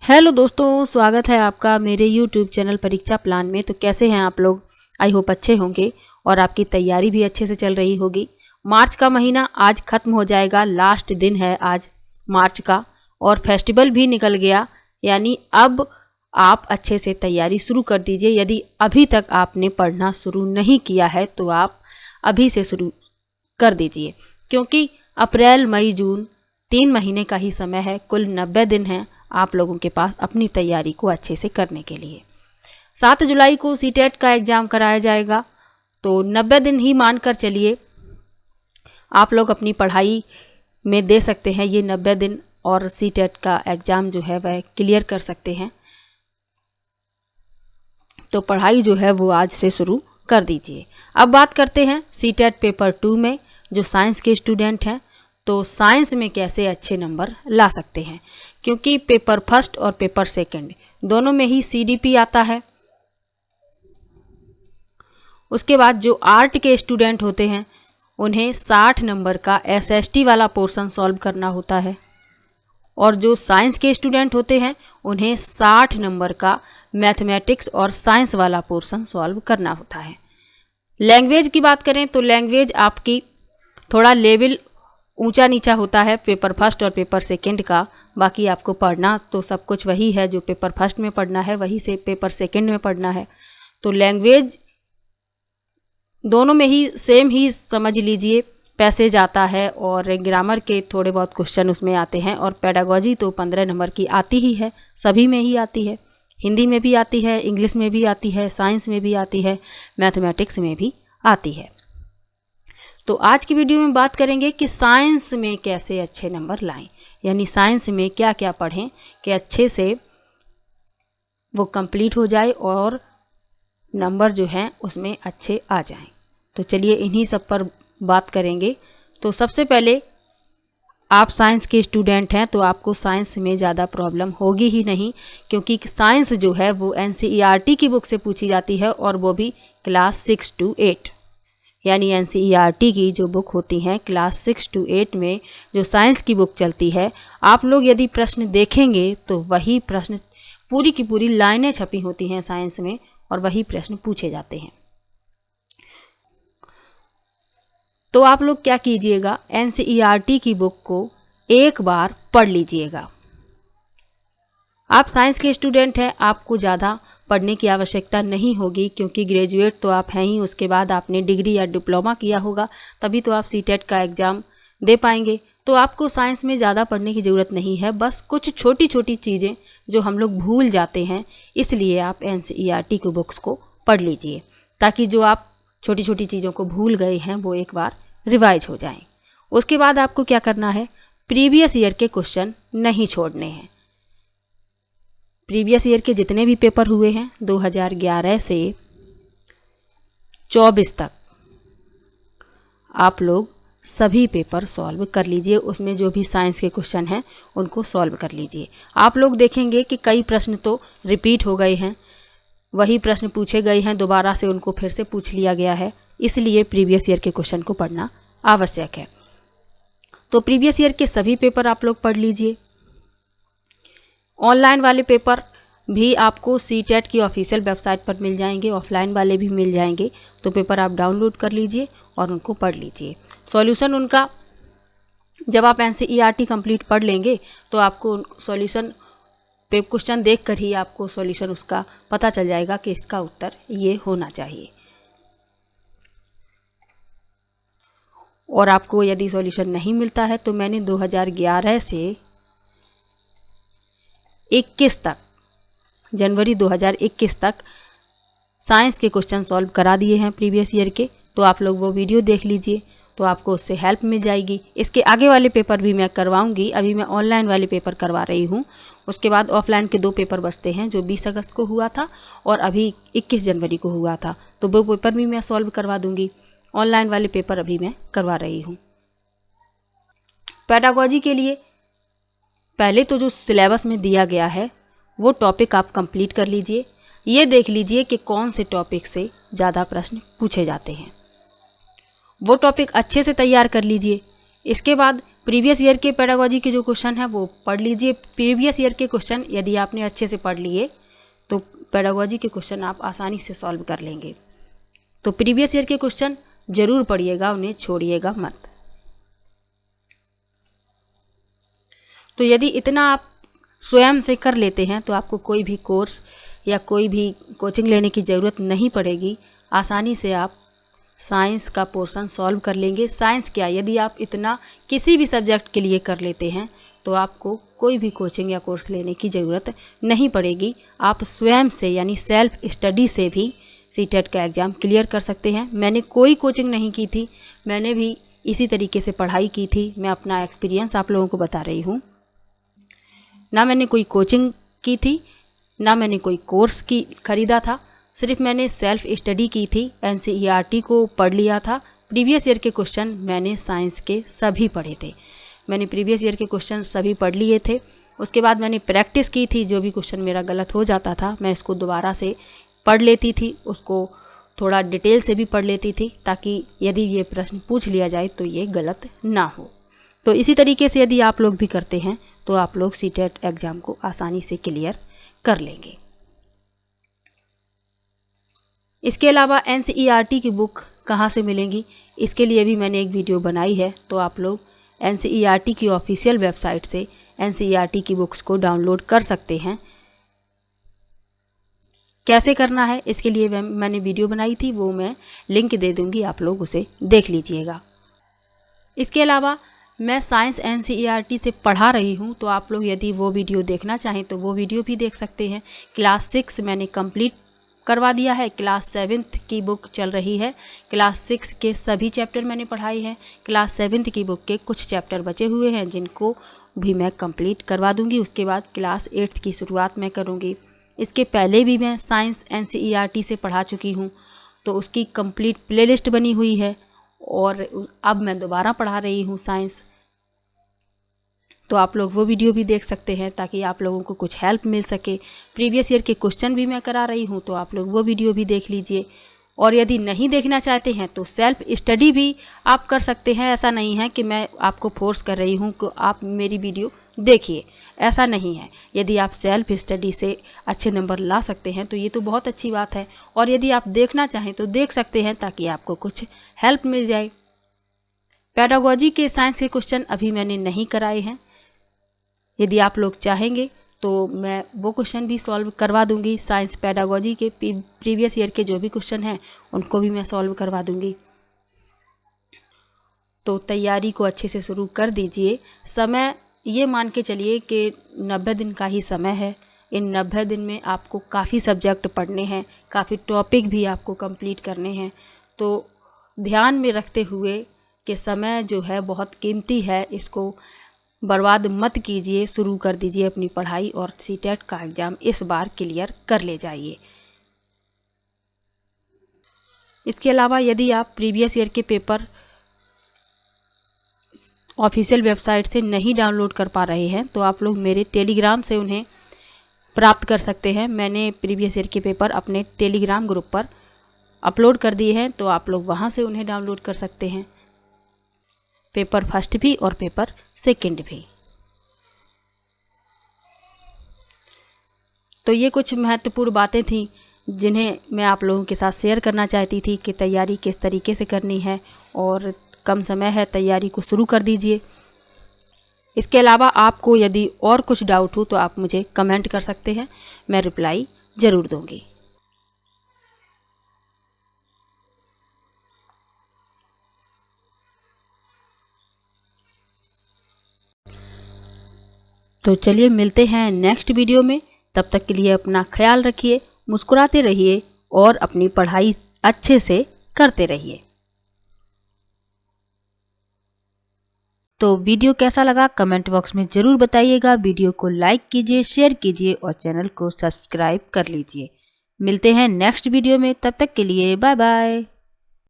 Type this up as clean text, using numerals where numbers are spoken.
Hello दोस्तों, स्वागत है आपका मेरे यूट्यूब चैनल परीक्षा प्लान में। तो कैसे हैं आप लोग? आई होप अच्छे होंगे और आपकी तैयारी भी अच्छे से चल रही होगी। मार्च का महीना आज ख़त्म हो जाएगा, लास्ट दिन है आज मार्च का, और फेस्टिवल भी निकल गया। यानी अब आप अच्छे से तैयारी शुरू कर दीजिए। यदि अभी तक आपने पढ़ना शुरू नहीं किया है तो आप अभी से शुरू कर दीजिए, क्योंकि अप्रैल मई जून 3 महीने का ही समय है। कुल 90 दिन हैं आप लोगों के पास अपनी तैयारी को अच्छे से करने के लिए। 7 जुलाई को सीटेट का एग्ज़ाम कराया जाएगा, तो 90 दिन ही मानकर चलिए आप लोग अपनी पढ़ाई में दे सकते हैं ये 90 दिन, और सीटेट का एग्ज़ाम जो है वह क्लियर कर सकते हैं। तो पढ़ाई जो है वो आज से शुरू कर दीजिए। अब बात करते हैं सीटेट पेपर 2 में। जो साइंस के स्टूडेंट हैं तो साइंस में कैसे अच्छे नंबर ला सकते हैं, क्योंकि पेपर फर्स्ट और पेपर सेकंड दोनों में ही सीडीपी आता है। उसके बाद जो आर्ट के स्टूडेंट होते हैं उन्हें 60 नंबर का एसएसटी वाला पोर्शन सॉल्व करना होता है, और जो साइंस के स्टूडेंट होते हैं उन्हें 60 नंबर का मैथमेटिक्स और साइंस वाला पोर्शन सॉल्व करना होता है। लैंग्वेज की बात करें तो लैंग्वेज आपकी थोड़ा लेवल ऊंचा नीचा होता है पेपर फर्स्ट और पेपर सेकंड का। बाकी आपको पढ़ना तो सब कुछ वही है, जो पेपर फर्स्ट में पढ़ना है वही से पेपर सेकंड में पढ़ना है। तो लैंग्वेज दोनों में ही सेम ही समझ लीजिए, पैसेज आता है और ग्रामर के थोड़े बहुत क्वेश्चन उसमें आते हैं। और पेडागोजी तो 15 नंबर की आती ही है, सभी में ही आती है। हिंदी में भी आती है, इंग्लिश में भी आती है, साइंस में भी आती है, मैथमेटिक्स में भी आती है। तो आज की वीडियो में बात करेंगे कि साइंस में कैसे अच्छे नंबर लाएं, यानी साइंस में क्या क्या पढ़ें कि अच्छे से वो कंप्लीट हो जाए और नंबर जो हैं उसमें अच्छे आ जाएं। तो चलिए इन्हीं सब पर बात करेंगे। तो सबसे पहले आप साइंस के स्टूडेंट हैं तो आपको साइंस में ज़्यादा प्रॉब्लम होगी ही नहीं, क्योंकि साइंस जो है वो एनसीईआरटी की बुक से पूछी जाती है, और वो भी क्लास 6 to 8। यानी एनसीईआरटी की जो बुक होती हैं क्लास 6 to 8 में जो साइंस की बुक चलती है, आप लोग यदि प्रश्न देखेंगे तो वही प्रश्न पूरी की पूरी लाइनें छपी होती हैं साइंस में, और वही प्रश्न पूछे जाते हैं। तो आप लोग क्या कीजिएगा, एनसीईआरटी की बुक को एक बार पढ़ लीजिएगा। आप साइंस के स्टूडेंट हैं, आपको ज़्यादा पढ़ने की आवश्यकता नहीं होगी, क्योंकि ग्रेजुएट तो आप हैं ही। उसके बाद आपने डिग्री या डिप्लोमा किया होगा, तभी तो आप सीटेट का एग्ज़ाम दे पाएंगे। तो आपको साइंस में ज़्यादा पढ़ने की ज़रूरत नहीं है। बस कुछ छोटी छोटी चीज़ें जो हम लोग भूल जाते हैं, इसलिए आप एनसीईआरटी की बुक्स को पढ़ लीजिए, ताकि जो आप छोटी छोटी चीज़ों को भूल गए हैं वो एक बार रिवाइज हो जाएं। उसके बाद आपको क्या करना है, प्रीवियस ईयर के क्वेश्चन नहीं छोड़ने हैं। प्रीवियस ईयर के जितने भी पेपर हुए हैं 2011 से 24 तक आप लोग सभी पेपर सॉल्व कर लीजिए। उसमें जो भी साइंस के क्वेश्चन हैं उनको सॉल्व कर लीजिए। आप लोग देखेंगे कि कई प्रश्न तो रिपीट हो गए हैं, वही प्रश्न पूछे गए हैं, दोबारा से उनको फिर से पूछ लिया गया है। इसलिए प्रीवियस ईयर के क्वेश्चन को पढ़ना आवश्यक है। तो प्रीवियस ईयर के सभी पेपर आप लोग पढ़ लीजिए। ऑनलाइन वाले पेपर भी आपको सीटेट की ऑफिशियल वेबसाइट पर मिल जाएंगे, ऑफलाइन वाले भी मिल जाएंगे। तो पेपर आप डाउनलोड कर लीजिए और उनको पढ़ लीजिए। सॉल्यूशन उनका जब आप एनसीईआरटी कंप्लीट पढ़ लेंगे तो आपको सॉल्यूशन पे क्वेश्चन देख कर ही आपको सॉल्यूशन उसका पता चल जाएगा कि इसका उत्तर ये होना चाहिए। और आपको यदि सॉल्यूशन नहीं मिलता है तो मैंने 2011 से 21 तक, जनवरी 2021 तक साइंस के क्वेश्चन सॉल्व करा दिए हैं प्रीवियस ईयर के। तो आप लोग वो वीडियो देख लीजिए, तो आपको उससे हेल्प मिल जाएगी। इसके आगे वाले पेपर भी मैं करवाऊंगी। अभी मैं ऑनलाइन वाले पेपर करवा रही हूँ। उसके बाद ऑफलाइन के 2 पेपर बचते हैं, जो 20 अगस्त को हुआ था और अभी 21 जनवरी को हुआ था। तो वो पेपर भी मैं सॉल्व करवा दूँगी। ऑनलाइन वाले पेपर अभी मैं करवा रही हूँ। पेडागोजी के लिए पहले तो जो सिलेबस में दिया गया है वो टॉपिक आप कंप्लीट कर लीजिए। ये देख लीजिए कि कौन से टॉपिक से ज़्यादा प्रश्न पूछे जाते हैं, वो टॉपिक अच्छे से तैयार कर लीजिए। इसके बाद प्रीवियस ईयर के पेडागोजी के जो क्वेश्चन है वो पढ़ लीजिए। प्रीवियस ईयर के क्वेश्चन यदि आपने अच्छे से पढ़ लिए तो पेडागोजी के क्वेश्चन आप आसानी से सॉल्व कर लेंगे। तो प्रीवियस ईयर के क्वेश्चन ज़रूर पढ़िएगा, उन्हें छोड़िएगा मत। तो यदि इतना आप स्वयं से कर लेते हैं तो आपको कोई भी कोर्स या कोई भी कोचिंग लेने की ज़रूरत नहीं पड़ेगी। आसानी से आप साइंस का पोर्शन सॉल्व कर लेंगे। साइंस क्या, यदि आप इतना किसी भी सब्जेक्ट के लिए कर लेते हैं तो आपको कोई भी कोचिंग या कोर्स लेने की ज़रूरत नहीं पड़ेगी। आप स्वयं से यानी सेल्फ स्टडी से भी सीटेट का एग्ज़ाम क्लियर कर सकते हैं। मैंने कोई कोचिंग नहीं की थी, मैंने भी इसी तरीके से पढ़ाई की थी। मैं अपना एक्सपीरियंस आप लोगों को बता रही हूँ। ना मैंने कोई कोचिंग की थी, ना मैंने कोई कोर्स की ख़रीदा था, सिर्फ मैंने सेल्फ स्टडी की थी। NCERT को पढ़ लिया था। प्रीवियस ईयर के क्वेश्चन मैंने साइंस के सभी पढ़े थे। मैंने प्रीवियस ईयर के क्वेश्चन सभी पढ़ लिए थे। उसके बाद मैंने प्रैक्टिस की थी। जो भी क्वेश्चन मेरा गलत हो जाता था मैं इसको दोबारा से पढ़ लेती थी, उसको थोड़ा डिटेल से भी पढ़ लेती थी, ताकि यदि ये प्रश्न पूछ लिया जाए तो ये गलत ना हो। तो इसी तरीके से यदि आप लोग भी करते हैं तो आप लोग सीटेट एग्ज़ाम को आसानी से क्लियर कर लेंगे। इसके अलावा NCERT की बुक कहाँ से मिलेंगी, इसके लिए भी मैंने एक वीडियो बनाई है। तो आप लोग NCERT की ऑफिशियल वेबसाइट से NCERT की बुक्स को डाउनलोड कर सकते हैं। कैसे करना है इसके लिए मैंने वीडियो बनाई थी, वो मैं लिंक दे दूँगी, आप लोग उसे देख लीजिएगा। इसके अलावा मैं साइंस NCERT से पढ़ा रही हूँ, तो आप लोग यदि वो वीडियो देखना चाहें तो वो वीडियो भी देख सकते हैं। क्लास 6 मैंने कंप्लीट करवा दिया है। क्लास 7th की बुक चल रही है। क्लास 6 के सभी चैप्टर मैंने पढ़ाए हैं। क्लास 7th की बुक के कुछ चैप्टर बचे हुए हैं जिनको भी मैं कंप्लीट करवा दूंगी। उसके बाद क्लास 8th की शुरुआत मैं करूंगी। इसके पहले भी मैं साइंस NCERT से पढ़ा चुकी हूं, तो उसकी कंप्लीट प्लेलिस्ट बनी हुई है और अब मैं दोबारा पढ़ा रही हूं साइंस। तो आप लोग वो वीडियो भी देख सकते हैं ताकि आप लोगों को कुछ हेल्प मिल सके। प्रीवियस ईयर के क्वेश्चन भी मैं करा रही हूँ, तो आप लोग वो वीडियो भी देख लीजिए। और यदि नहीं देखना चाहते हैं तो सेल्फ स्टडी भी आप कर सकते हैं। ऐसा नहीं है कि मैं आपको फोर्स कर रही हूँ कि आप मेरी वीडियो देखिए, ऐसा नहीं है। यदि आप सेल्फ स्टडी से अच्छे नंबर ला सकते हैं तो ये तो बहुत अच्छी बात है। और यदि आप देखना चाहें तो देख सकते हैं ताकि आपको कुछ हेल्प मिल जाए। पेडागोजी के साइंस के क्वेश्चन अभी मैंने नहीं कराए हैं। यदि आप लोग चाहेंगे तो मैं वो क्वेश्चन भी सॉल्व करवा दूंगी। साइंस पेडागोजी के प्रीवियस ईयर के जो भी क्वेश्चन हैं उनको भी मैं सॉल्व करवा दूंगी। तो तैयारी को अच्छे से शुरू कर दीजिए। समय ये मान के चलिए कि 90 दिन का ही समय है। इन 90 दिन में आपको काफ़ी सब्जेक्ट पढ़ने हैं, काफ़ी टॉपिक भी आपको कंप्लीट करने हैं। तो ध्यान में रखते हुए कि समय जो है बहुत कीमती है, इसको बर्बाद मत कीजिए। शुरू कर दीजिए अपनी पढ़ाई और सीटेट का एग्ज़ाम इस बार क्लियर कर ले जाइए। इसके अलावा यदि आप प्रीवियस ईयर के पेपर ऑफिशियल वेबसाइट से नहीं डाउनलोड कर पा रहे हैं तो आप लोग मेरे टेलीग्राम से उन्हें प्राप्त कर सकते हैं। मैंने प्रीवियस ईयर के पेपर अपने टेलीग्राम ग्रुप पर अपलोड कर दिए हैं, तो आप लोग वहां से उन्हें डाउनलोड कर सकते हैं, पेपर फर्स्ट भी और पेपर सेकंड भी। तो ये कुछ महत्वपूर्ण बातें थी जिन्हें मैं आप लोगों के साथ शेयर करना चाहती थी कि तैयारी किस तरीके से करनी है और कम समय है, तैयारी को शुरू कर दीजिए। इसके अलावा आपको यदि और कुछ डाउट हो तो आप मुझे कमेंट कर सकते हैं, मैं रिप्लाई ज़रूर दूंगी। तो चलिए मिलते हैं नेक्स्ट वीडियो में। तब तक के लिए अपना ख्याल रखिए, मुस्कुराते रहिए और अपनी पढ़ाई अच्छे से करते रहिए। तो वीडियो कैसा लगा कमेंट बॉक्स में ज़रूर बताइएगा। वीडियो को लाइक कीजिए, शेयर कीजिए और चैनल को सब्सक्राइब कर लीजिए। मिलते हैं नेक्स्ट वीडियो में, तब तक के लिए बाय बाय।